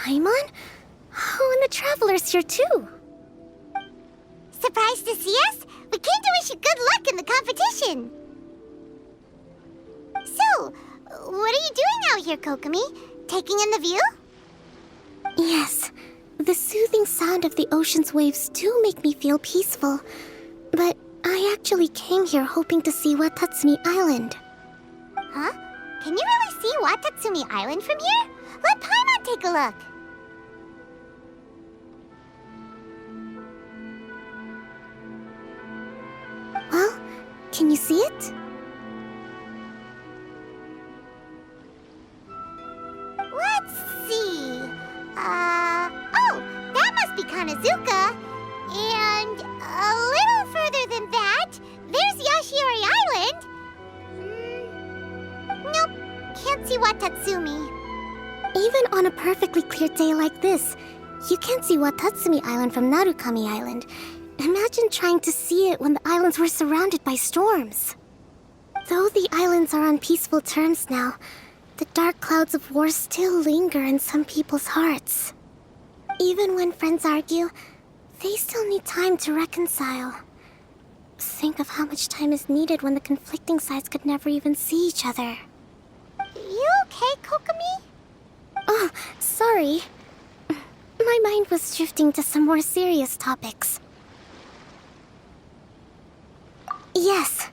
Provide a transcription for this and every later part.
Paimon? Oh, and the Traveler's here too. Surprised to see us? We came to wish you good luck in the competition. So, what are you doing out here, Kokomi? Taking in the view? Yes. The soothing sound of the ocean's waves do make me feel peaceful. But I actually came here hoping to see Watatsumi Island. Huh? Can you really see Watatsumi Island from here? Let Paimon take a look. Well, can you see it? Let's see. Oh, that must be Kanazuka. And a little further than that, there's Yashiori Island. Nope, can't see Watatsumi. Even on a perfectly clear day like this, you can't see Watatsumi Island from Narukami Island. Imagine trying to see it when the islands were surrounded by storms. Though the islands are on peaceful terms now, the dark clouds of war still linger in some people's hearts. Even when friends argue, they still need time to reconcile. Think of how much time is needed when the conflicting sides could never even see each other. You okay, Kokomi? Oh, sorry. My mind was drifting to some more serious topics. Yes,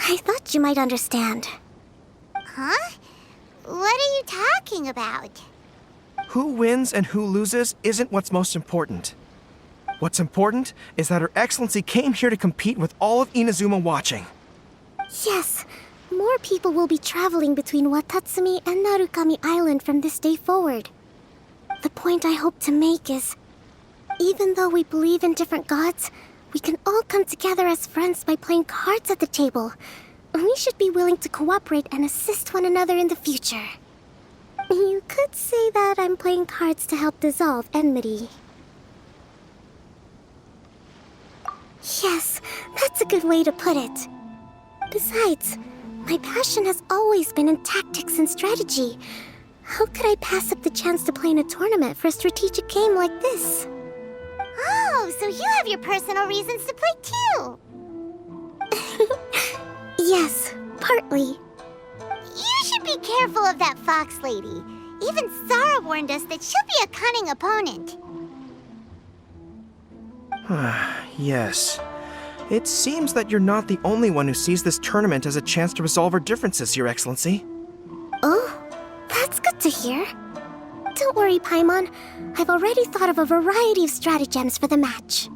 I thought you might understand. Huh? What are you talking about? Who wins and who loses isn't what's most important. What's important is that Her Excellency came here to compete with all of Inazuma watching. Yes, more people will be traveling between Watatsumi and Narukami Island from this day forward. The point I hope to make is, even though we believe in different gods, we can all come together as friends by playing cards at the table. We should be willing to cooperate and assist one another in the future. You could say that I'm playing cards to help dissolve enmity. Yes, that's a good way to put it. Besides, my passion has always been in tactics and strategy. How could I pass up the chance to play in a tournament for a strategic game like this? Oh, so you have your personal reasons to play too. Yes, partly. You should be careful of that fox lady. Even Sarah warned us that she'll be a cunning opponent. Yes. It seems that you're not the only one who sees this tournament as a chance to resolve our differences, Your Excellency. Oh, that's good to hear. Don't worry, Paimon. I've already thought of a variety of stratagems for the match.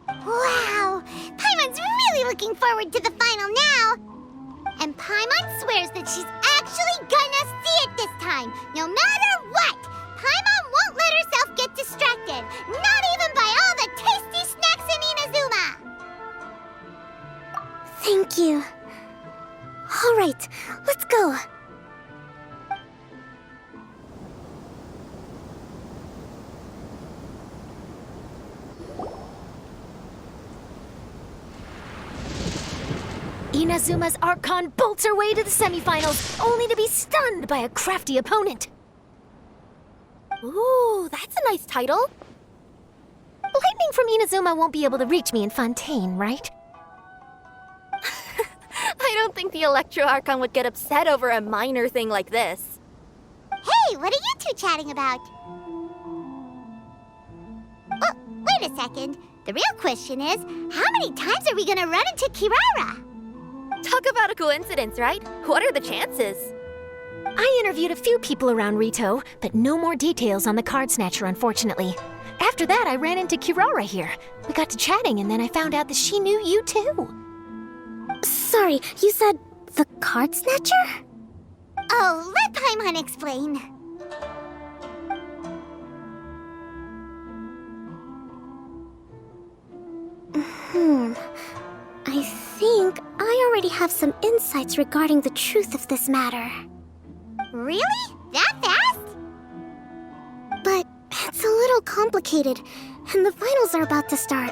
Wow! Paimon's really looking forward to the final now! And Paimon swears that she's actually gonna see it this time, no matter what! Paimon won't let herself get distracted, not even by all the tasty snacks in Inazuma! Thank you. All right, let's go. Inazuma's Archon bolts her way to the semifinals, only to be stunned by a crafty opponent. Ooh, that's a nice title. Lightning from Inazuma won't be able to reach me in Fontaine, right? I don't think the Electro Archon would get upset over a minor thing like this. Hey, what are you two chatting about? Oh, wait a second. The real question is, how many times are we gonna run into Kirara? Talk about a coincidence, right? What are the chances? I interviewed a few people around Rito, but no more details on the card snatcher, unfortunately. After that, I ran into Kirara here. We got to chatting, and then I found out that she knew you too. Sorry, you said the card snatcher? Oh, let Paimon explain. I think I already have some insights regarding the truth of this matter. Really? That fast? But it's a little complicated, and the finals are about to start.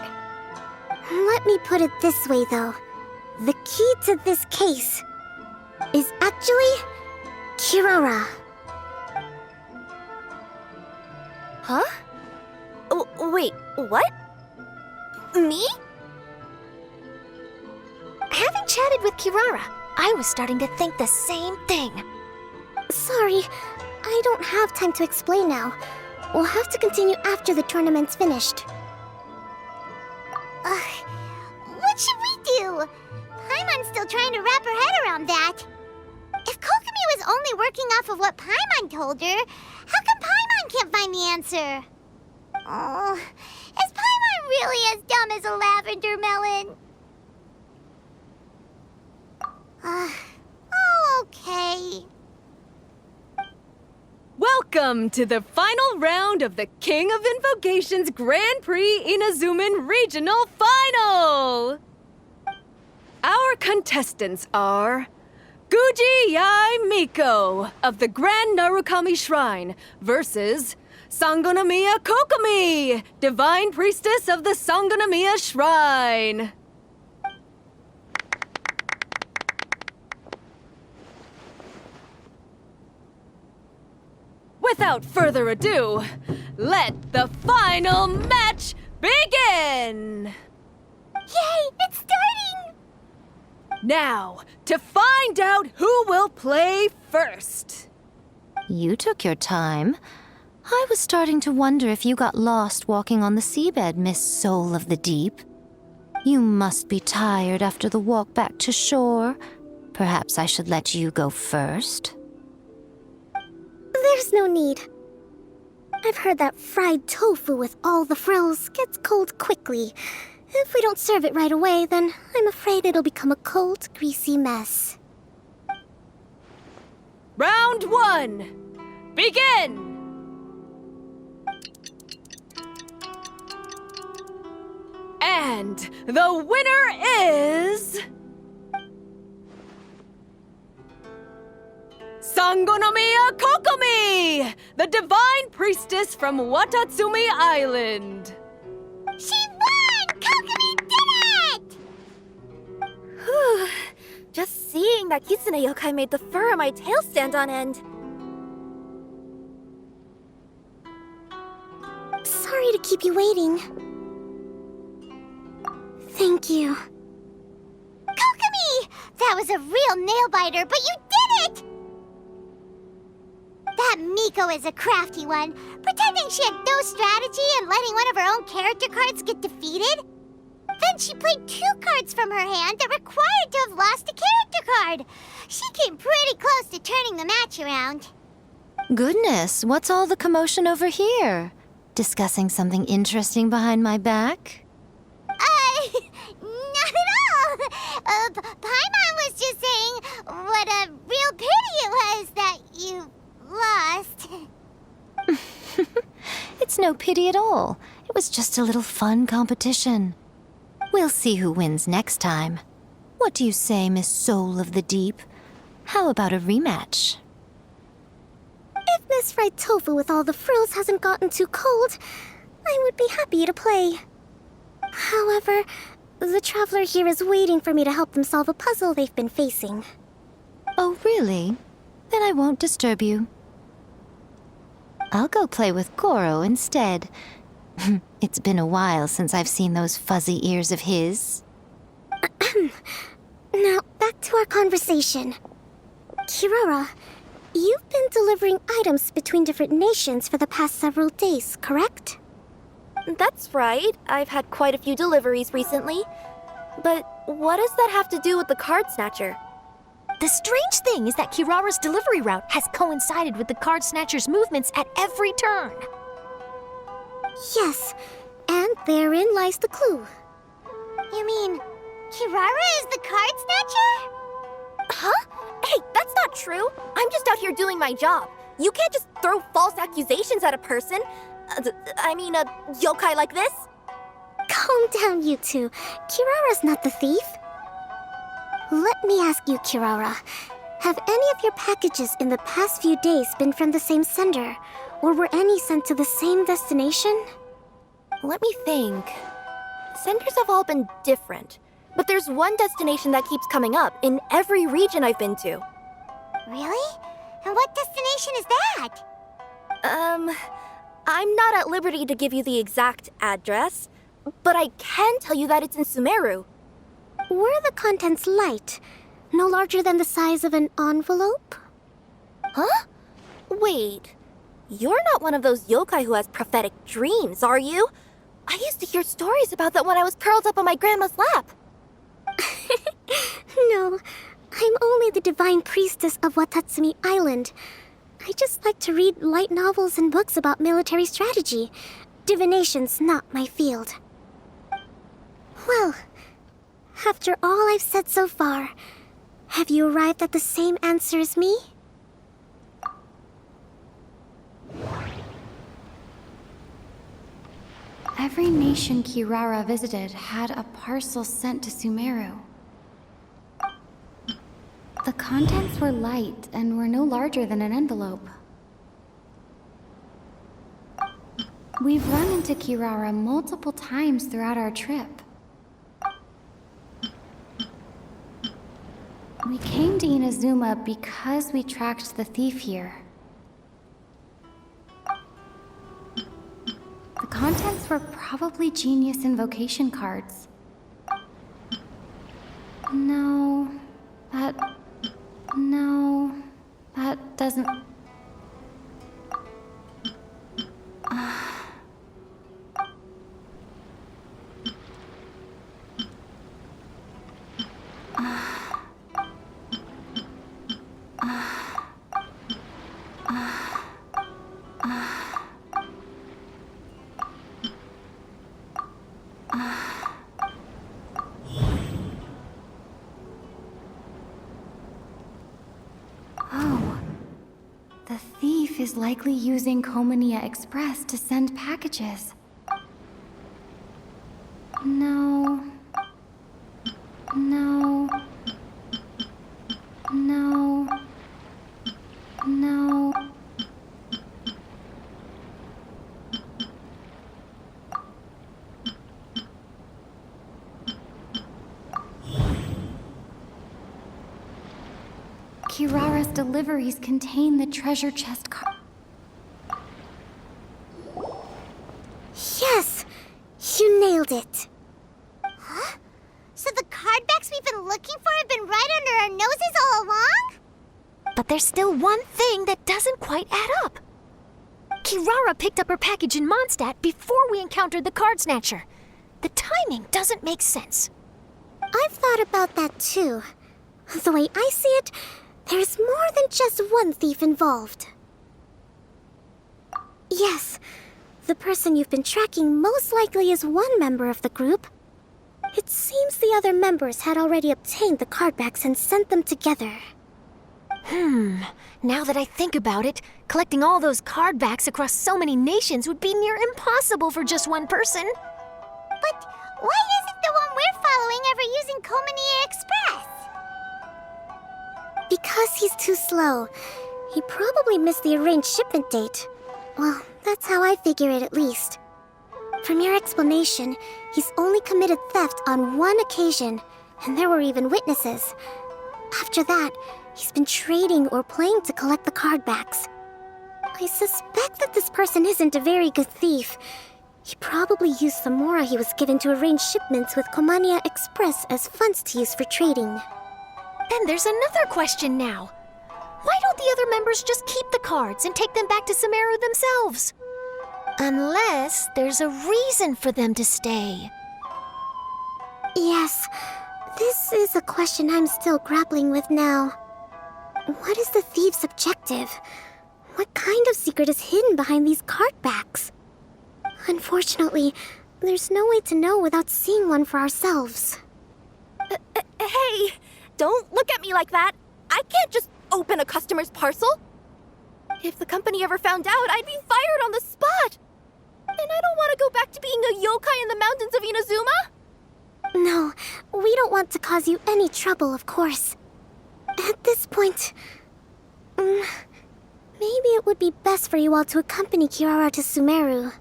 Let me put it this way, though. The key to this case is actually Kirara. Huh? Oh, wait, what? Me? Having chatted with Kirara, I was starting to think the same thing. Sorry, I don't have time to explain now. We'll have to continue after the tournament's finished. What should we do? Paimon's still trying to wrap her head around that. If Kokomi was only working off of what Paimon told her, how come Paimon can't find the answer? Oh, is Paimon really as dumb as a lavender melon? Oh, okay. Welcome to the final round of the King of Invocations Grand Prix Inazuman Regional Final! Our contestants are Guji Yai Miko of the Grand Narukami Shrine versus Sangonomiya Kokomi, Divine Priestess of the Sangonomiya Shrine. Without further ado, let the final match begin! Yay, it's starting! Now, to find out who will play first. You took your time. I was starting to wonder if you got lost walking on the seabed, Miss Soul of the Deep. You must be tired after the walk back to shore. Perhaps I should let you go first. There's no need. I've heard that fried tofu with all the frills gets cold quickly. If we don't serve it right away, then I'm afraid it'll become a cold, greasy mess. Round 1. Begin! And the winner is... Sangonomiya Kokomi, the Divine Priestess from Watatsumi Island. She won! Kokomi did it! Just seeing that Kitsune yokai made the fur on my tail stand on end. Sorry to keep you waiting. Thank you. Kokomi! That was a real nail-biter, but you did it! That Miko is a crafty one, pretending she had no strategy and letting one of her own character cards get defeated. Then she played 2 cards from her hand that required to have lost a character card. She came pretty close to turning the match around. Goodness, what's all the commotion over here? Discussing something interesting behind my back? Not at all. Paimon was just saying what a real pity it was that you lost. It's no pity at all. It was just a little fun competition. We'll see who wins next time. What do you say, Miss Soul of the Deep? How about a rematch? If Miss Fried Tofu with all the frills hasn't gotten too cold, I would be happy to play. However, the traveler here is waiting for me to help them solve a puzzle they've been facing. Oh, really? Then I won't disturb you. I'll go play with Goro instead. It's been a while since I've seen those fuzzy ears of his. Now, back to our conversation. Kirara, you've been delivering items between different nations for the past several days, correct? That's right. I've had quite a few deliveries recently. But what does that have to do with the card snatcher? The strange thing is that Kirara's delivery route has coincided with the card snatcher's movements at every turn. Yes, and therein lies the clue. You mean, Kirara is the card snatcher? Huh? Hey, that's not true. I'm just out here doing my job. You can't just throw false accusations at a person. A yokai like this. Calm down, you two. Kirara's not the thief. Let me ask you, Kirara. Have any of your packages in the past few days been from the same sender? Or were any sent to the same destination? Let me think. Senders have all been different. But there's one destination that keeps coming up in every region I've been to. Really? And what destination is that? I'm not at liberty to give you the exact address, but I can tell you that it's in Sumeru. Were the contents light? No larger than the size of an envelope? Huh? Wait, you're not one of those yokai who has prophetic dreams, are you? I used to hear stories about that when I was curled up on my grandma's lap. No, I'm only the divine priestess of Watatsumi Island. I just like to read light novels and books about military strategy. Divination's not my field. Well, after all I've said so far, have you arrived at the same answer as me? Every nation Kirara visited had a parcel sent to Sumeru. The contents were light and were no larger than an envelope. We've run into Kirara multiple times throughout our trip. We came to Inazuma because we tracked the thief here. The contents were probably genius invocation cards. No, that doesn't... Oh, the thief is likely using Komunia Express to send packages. No. No. No. No. Kirara's deliveries contain the treasure chest card. Yes! You nailed it! Huh? So the cardbacks we've been looking for have been right under our noses all along? But there's still one thing that doesn't quite add up. Kirara picked up her package in Mondstadt before we encountered the card snatcher. The timing doesn't make sense. I've thought about that too. The way I see it, there's more than just one thief involved. Yes, the person you've been tracking most likely is one member of the group. It seems the other members had already obtained the cardbacks and sent them together. Now that I think about it, collecting all those cardbacks across so many nations would be near impossible for just one person. But why isn't the one we're following ever using Komunia Express? Because he's too slow. He probably missed the arranged shipment date. Well, that's how I figure it at least. From your explanation, he's only committed theft on one occasion, and there were even witnesses. After that, he's been trading or playing to collect the cardbacks. I suspect that this person isn't a very good thief. He probably used the mora he was given to arrange shipments with Komunia Express as funds to use for trading. Then there's another question now. Why don't the other members just keep the cards and take them back to Sumeru themselves? Unless there's a reason for them to stay. Yes, this is a question I'm still grappling with now. What is the thief's objective? What kind of secret is hidden behind these cardbacks? Unfortunately, there's no way to know without seeing one for ourselves. Hey, don't look at me like that. I can't just open a customer's parcel. If the company ever found out, I'd be fired on the spot. And I don't want to go back to being a yokai in the mountains of Inazuma. No, we don't want to cause you any trouble, of course. At this point, maybe it would be best for you all to accompany Kirara to Sumeru.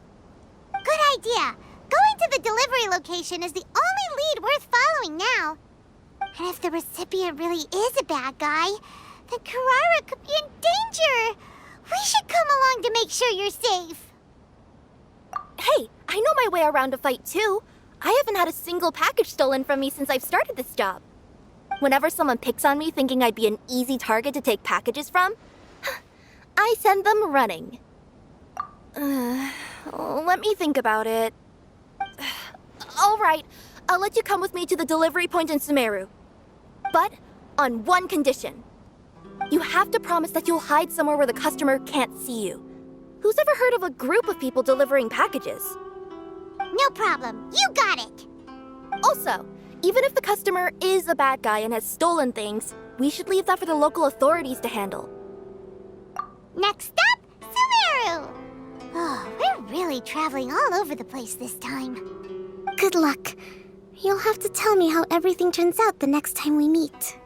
Good idea. Going to the delivery location is the only lead worth following now. And if the recipient really is a bad guy, then Kirara could be in danger. We should come along to make sure you're safe. I know my way around a fight too. I haven't had a single package stolen from me since I've started this job. Whenever someone picks on me thinking I'd be an easy target to take packages from, I send them running. Let me think about it. All right, I'll let you come with me to the delivery point in Sumeru. But on one condition. You have to promise that you'll hide somewhere where the customer can't see you. Who's ever heard of a group of people delivering packages? No problem. You got it. Also, even if the customer is a bad guy and has stolen things, we should leave that for the local authorities to handle. Next up, Sumeru! Oh, we're really traveling all over the place this time. Good luck. You'll have to tell me how everything turns out the next time we meet.